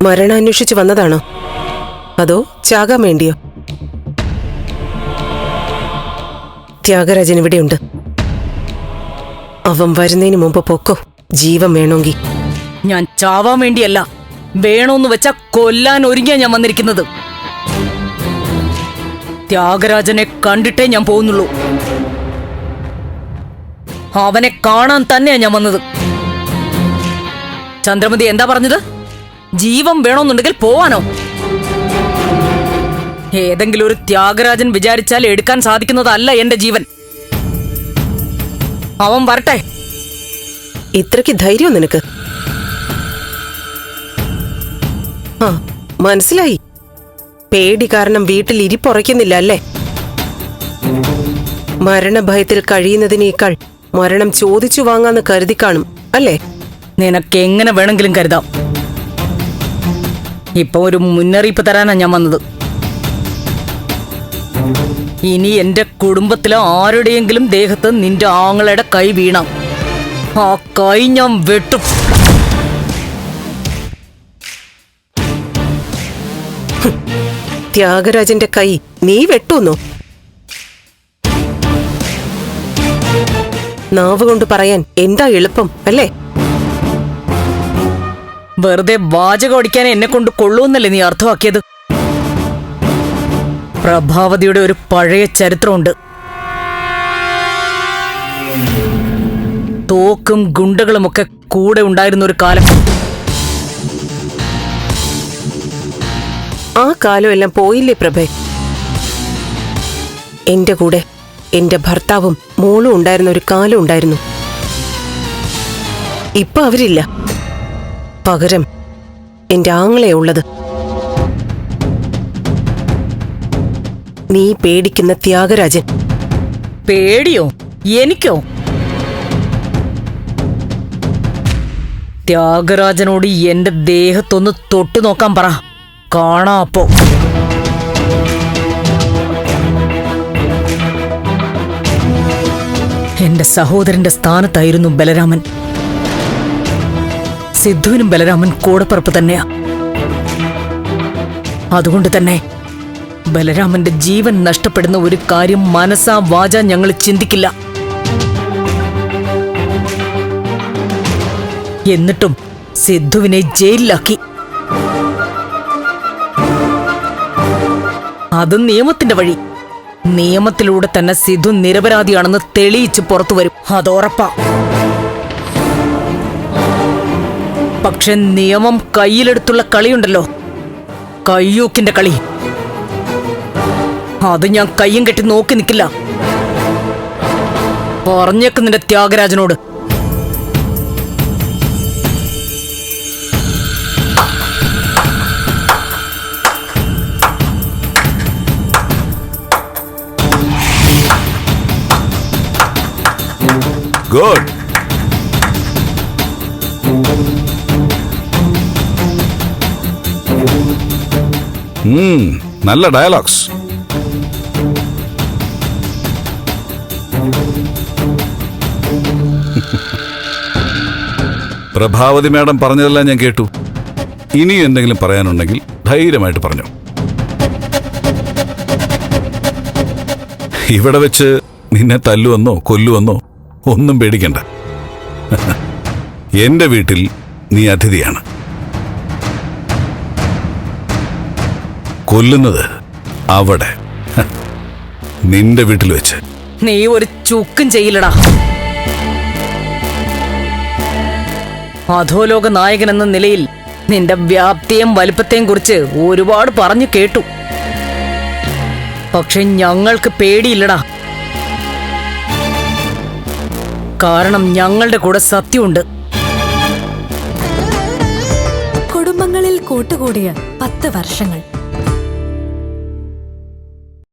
മരണാന്വേഷിച്ച് വന്നതാണോ അതോ ചാകാൻ വേണ്ടിയോ? ത്യാഗരാജൻ ഇവിടെയുണ്ട്. അവൻ വരുന്നതിന് മുമ്പ് പൊക്കോ, ജീവൻ വേണമെങ്കിൽ. ഞാൻ ചാവാൻ വേണ്ടിയല്ല, വേണോന്ന് വെച്ചാ കൊല്ലാൻ ഒരുങ്ങിയാ ഞാൻ വന്നിരിക്കുന്നത്. ത്യാഗരാജനെ കണ്ടിട്ടേ ഞാൻ പോകുന്നുള്ളൂ. അവനെ കാണാൻ തന്നെയാ ഞാൻ വന്നത്. ചന്ദ്രമതി എന്താ പറഞ്ഞത്? ജീവൻ വേണമെന്നുണ്ടെങ്കിൽ പോവാനോ? ഏതെങ്കിലും ഒരു ത്യാഗരാജൻ വിചാരിച്ചാൽ എടുക്കാൻ സാധിക്കുന്നതല്ല എന്റെ ജീവൻ. അവൻ വരട്ടെ. ഇത്രയ്ക്ക് ധൈര്യം നിനക്ക്? ആ, മനസ്സിലായി. പേടി കാരണം വീട്ടിൽ ഇരിപ്പുറയ്ക്കുന്നില്ല അല്ലേ? മരണഭയത്തിൽ കഴിയുന്നതിനേക്കാൾ മരണം ചോദിച്ചു വാങ്ങാന്ന് കരുതി കാണും അല്ലേ? നിനക്ക് എങ്ങനെ വേണമെങ്കിലും കരുതാം. ഇപ്പൊ ഒരു മുന്നറിയിപ്പ് തരാനാ ഞാൻ വന്നത്. ഇനി എന്റെ കുടുംബത്തിലെ ആരുടെയെങ്കിലും ദേഹത്ത് നിന്റെ ആങ്ങളുടെ കൈ വീണാം, ആ കൈ ഞാൻ വെട്ടും. ത്യാഗരാജന്റെ കൈ നീ വെട്ടുന്നോ? നാവ് കൊണ്ട് പറയാൻ എന്താ എളുപ്പം അല്ലേ? വെറുതെ വാചകം അടിക്കാൻ എന്നെ കൊണ്ട് കൊള്ളൂന്നല്ലേ നീ അർത്ഥമാക്കിയത്? പ്രഭാവതിയുടെ ഒരു പഴയ ചരിത്രമുണ്ട്. തോക്കും ഗുണ്ടകളുമൊക്കെ കൂടെ ഉണ്ടായിരുന്ന ഒരു കാലം. ആ കാലം എല്ലാം പോയില്ലേ പ്രഭേ? എന്റെ കൂടെ എന്റെ ഭർത്താവും മോളും ഉണ്ടായിരുന്ന ഒരു കാലം ഉണ്ടായിരുന്നു. ഇപ്പൊ അവരില്ല. പകരം എന്റെ ആങ്ങളെയാ ഉള്ളത്. നീ പേടിക്കുന്ന ത്യാഗരാജൻ. പേടിയോ? എനിക്കോ? ത്യാഗരാജനോട് എന്റെ ദേഹത്തൊന്ന് തൊട്ടു നോക്കാൻ പറ, കാണാ അപ്പോ. എന്റെ സഹോദരന്റെ സ്ഥാനത്തായിരുന്നു ബലരാമൻ. സിദ്ധുവിനും ബലരാമൻ കൂടപ്പിറപ്പ് തന്നെയാ. അതുകൊണ്ട് തന്നെ ബലരാമന്റെ ജീവൻ നഷ്ടപ്പെടുന്ന ഒരു കാര്യം മനസ്സാ വാചാ ഞങ്ങൾ ചിന്തിക്കില്ല. എന്നിട്ടും സിദ്ധുവിനെ ജയിലിലാക്കി. അത് നിയമത്തിന്റെ വഴി. നിയമത്തിലൂടെ തന്നെ സിദ്ധു നിരപരാധിയാണെന്ന് തെളിയിച്ച് പുറത്തുവരും, അതോറപ്പാ. പക്ഷെ നിയമം കയ്യിലെടുത്തുള്ള കളിയുണ്ടല്ലോ, കയ്യൂക്കിന്റെ കളി, അത് ഞാൻ കയ്യും കെട്ടി നോക്കി നിൽക്കില്ല. പറഞ്ഞേക്ക് നിന്റെ ത്യാഗരാജനോട്. ഗുഡ്. നല്ല ഡയലോഗ്സ്. പ്രഭാവതി മാഡം പറഞ്ഞതെല്ലാം ഞാൻ കേട്ടു. ഇനി എന്തെങ്കിലും പറയാനുണ്ടെങ്കിൽ ധൈര്യമായിട്ട് പറഞ്ഞു. ഇവിടെ വെച്ച് നിന്നെ തല്ലുവെന്നോ കൊല്ലുവെന്നോ ഒന്നും പേടിക്കണ്ട. എന്റെ വീട്ടിൽ നീ അതിഥിയാണ്. കൊല്ലുന്നത് അവിടെ, നിന്റെ വീട്ടിൽ വെച്ച്. നീ ഒരു ചുക്കും ചെയ്യില്ലടാ. അധോലോക നായകൻ എന്ന നിലയിൽ നിന്റെ വ്യാപ്തിയും വലിപ്പത്തെയും കുറിച്ച് ഒരുപാട് പറഞ്ഞു കേട്ടു. പക്ഷെ ഞങ്ങൾക്ക് പേടിയില്ലടാ. കാരണം ഞങ്ങളുടെ കൂടെ സത്യമുണ്ട്. കുടുംബങ്ങളിൽ കൂട്ടുകൂടിയ 10 വർഷങ്ങൾ.